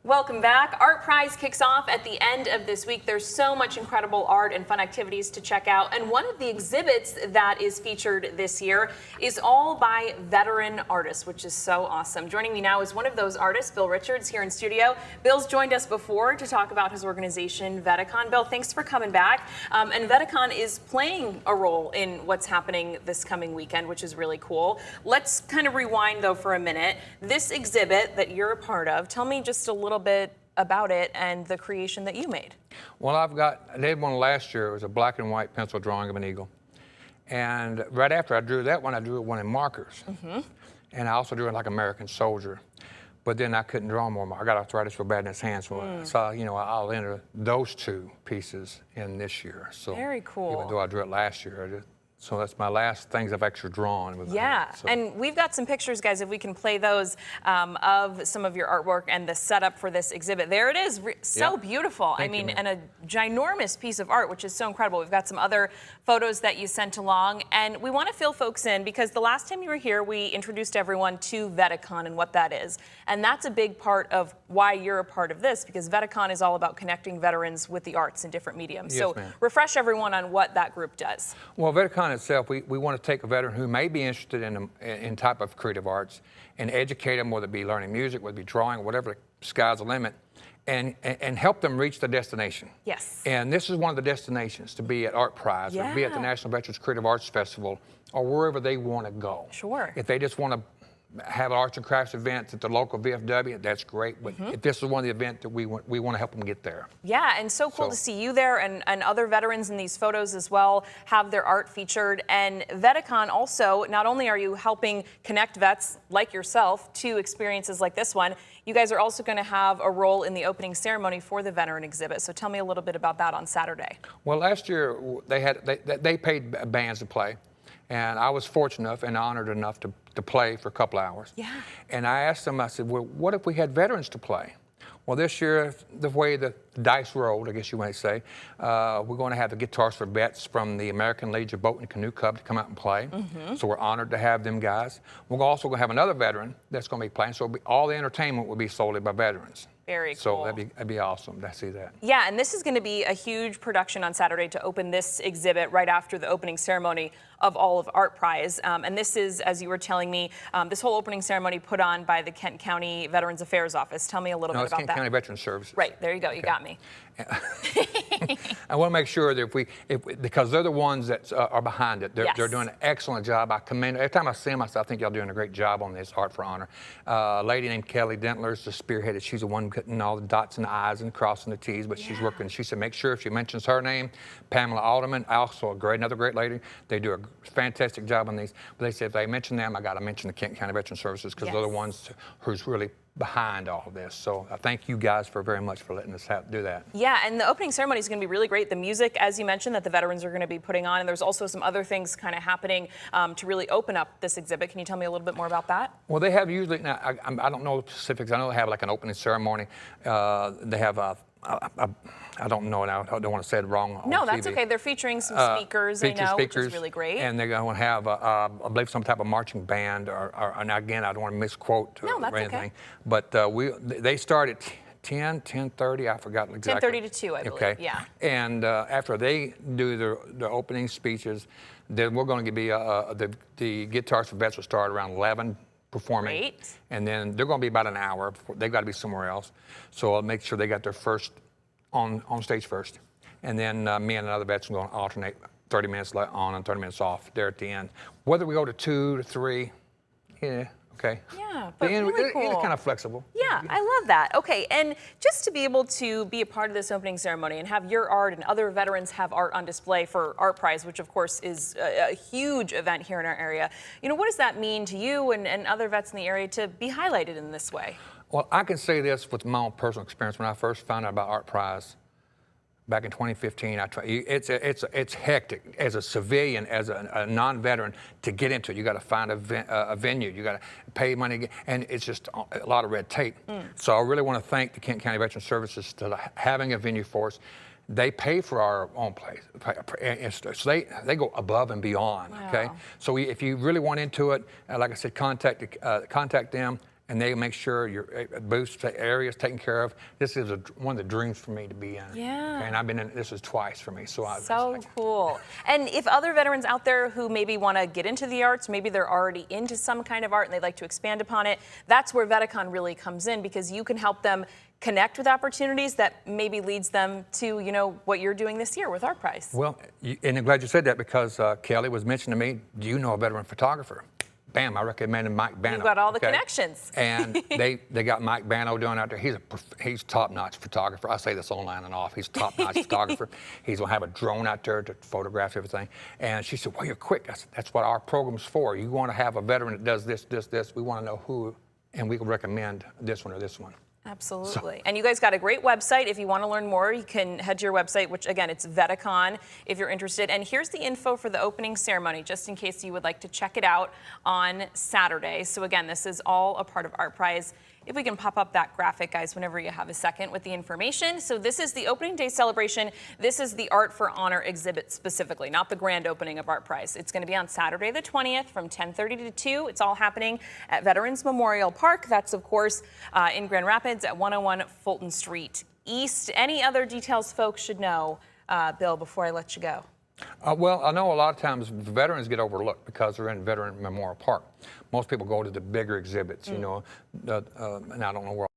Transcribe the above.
Welcome back. Art Prize kicks off at the end of this week. There's so much incredible art and fun activities to check out. And one of the exhibits that is featured this year is all by veteran artists, which is so awesome. Joining me now is one of those artists, Bill Richards, here in studio. Bill's joined us before to talk about his organization, VETICON. Bill, thanks for coming back. And VETICON is playing a role in what's happening this coming weekend, which is really cool. Let's kind of rewind, though, for a minute. This exhibit that you're a part of, tell me just a little bit about it and the creation that you made. Well, I did one last year. It was a black and white pencil drawing of an eagle. And right after I drew that one, I drew one in markers. And I also drew it like American soldier. But then I couldn't draw more. I got arthritis so bad in his hands. So, you know, I'll enter those two pieces in this year. So very cool. Even though I drew it last year, so that's my last things I've actually drawn. And we've got some pictures, guys, if we can play those, of some of your artwork and the setup for this exhibit. There it is, so beautiful. Thank you, and a ginormous piece of art, which is so incredible. We've got some other photos that you sent along, and we want to fill folks in because the last time you were here, we introduced everyone to VETICON and what that is. And that's a big part of why you're a part of this, because VETICON is all about connecting veterans with the arts in different mediums. So refresh everyone on what that group does. Well, VETICON itself, we want to take a veteran who may be interested in type of creative arts and educate them, whether it be learning music, whether it be drawing, whatever, the sky's the limit, and help them reach the destination. Yes. And this is one of the destinations, to be at Art Prize, or be at the National Veterans Creative Arts Festival, or wherever they want to go. Sure. If they just want to have arts and crafts events at the local VFW, that's great. But if this is one of the events that we want to help them get there. Yeah, and so cool to see you there and other veterans in these photos as well have their art featured. And VETICON also, not only are you helping connect vets like yourself to experiences like this one, you guys are also going to have a role in the opening ceremony for the veteran exhibit. So tell me a little bit about that on Saturday. Well, last year they paid bands to play. And I was fortunate enough and honored enough to play for a couple hours. Yeah. And I asked them, I said, well, what if we had veterans to play? Well, this year, the way the dice rolled, I guess you might say, we're going to have the Guitars for Vets from the American Legion Boat and Canoe Club to come out and play. So we're honored to have them guys. We're also going to have another veteran that's going to be playing. So all the entertainment will be solely by veterans. Very cool. So that'd be awesome to see that. Yeah, and this is going to be a huge production on Saturday to open this exhibit right after the opening ceremony of all of Art Prize. And this is, as you were telling me, this whole opening ceremony put on by the Kent County Veterans Affairs Office. Tell me a little bit about Kent that. County Veterans Services. Right, there you go. You got me. I want to make sure that because they're the ones that are behind it. They're doing an excellent job. I commend, every time I see them, I say, I think y'all doing a great job on this Art for Honor. A lady named Kelly Dentler is the spearhead. She's the one putting all the dots and the I's and crossing the T's, but she's working. She said, make sure if she mentions her name, Pamela Alderman, also another great lady. They do a fantastic job on these. But they said, if they mention them, I got to mention the Kent County Veterans Services because they're the ones who's really behind all of this. So I thank you guys very much for letting us do that. Yeah, and the opening ceremony is going to be really great. The music, as you mentioned, that the veterans are going to be putting on, and there's also some other things kind of happening to really open up this exhibit. Can you tell me a little bit more about that? Well, they have usually, now I don't know the specifics. I know they have like an opening ceremony. They have I don't know now. I don't want to say it wrong on No, that's TV. okay. They're featuring some speakers, which is really great. And they're going to have, I believe, some type of marching band, and again, I don't want to misquote or anything. Okay. But they start at 10:30, I forgot exactly. 10:30 to 2, I believe, yeah. And after they do their opening speeches, then we're going to be, the Guitars for Vets will start around 11. Performing. Great. And then they're going to be about an hour before they've got to be somewhere else. So I'll make sure they got their first on stage first. And then me and another vet's going to alternate 30 minutes on and 30 minutes off there at the end. Whether we go to 2 to 3, okay. Yeah, but really cool. It's kind of flexible. Yeah, I love that. Okay, and just to be able to be a part of this opening ceremony and have your art and other veterans have art on display for Art Prize, which of course is a huge event here in our area, you know, what does that mean to you and other vets in the area to be highlighted in this way? Well, I can say this with my own personal experience. When I first found out about Art Prize back in 2015, it's hectic as a civilian, as a non-veteran to get into it. You got to find a venue, you got to pay money, and it's just a lot of red tape. So I really want to thank the Kent County Veterans Services for having a venue for us. They pay for our own place, so they go above and beyond. Okay, so if you really want into it, like I said, contact them. and they make sure your booth area is taken care of. This is one of the dreams for me to be in. Yeah. Okay, and I've been in, this is twice for me. So Cool. And if other veterans out there who maybe want to get into the arts, maybe they're already into some kind of art and they'd like to expand upon it, that's where VettaCon really comes in, because you can help them connect with opportunities that maybe leads them to, you know, what you're doing this year with ArtPrize. Well, and I'm glad you said that, because Kelly was mentioning to me, do you know a veteran photographer? Bam, I recommended Mike Bano. You've got all the connections. And they got Mike Bano doing out there. He's top-notch photographer. I say this online and off. He's top-notch photographer. He's gonna have a drone out there to photograph everything. And she said, well, you're quick. I said, that's what our program's for. You want to have a veteran that does this, this, this. We want to know who, and we can recommend this one or this one. Absolutely. And you guys got a great website. If you want to learn more, you can head to your website, which again, it's VettaCon if you're interested. And here's the info for the opening ceremony, just in case you would like to check it out on Saturday. So again, this is all a part of ArtPrize. If we can pop up that graphic, guys, whenever you have a second with the information. So this is the opening day celebration. This is the Art for Honor exhibit specifically, not the grand opening of ArtPrize. It's going to be on Saturday the 20th from 10:30 to 2. It's all happening at Veterans Memorial Park. That's, of course, in Grand Rapids at 101 Fulton Street East. Any other details folks should know, Bill, before I let you go? Well, I know a lot of times veterans get overlooked because they're in Veteran Memorial Park. Most people go to the bigger exhibits, you know, and I don't know where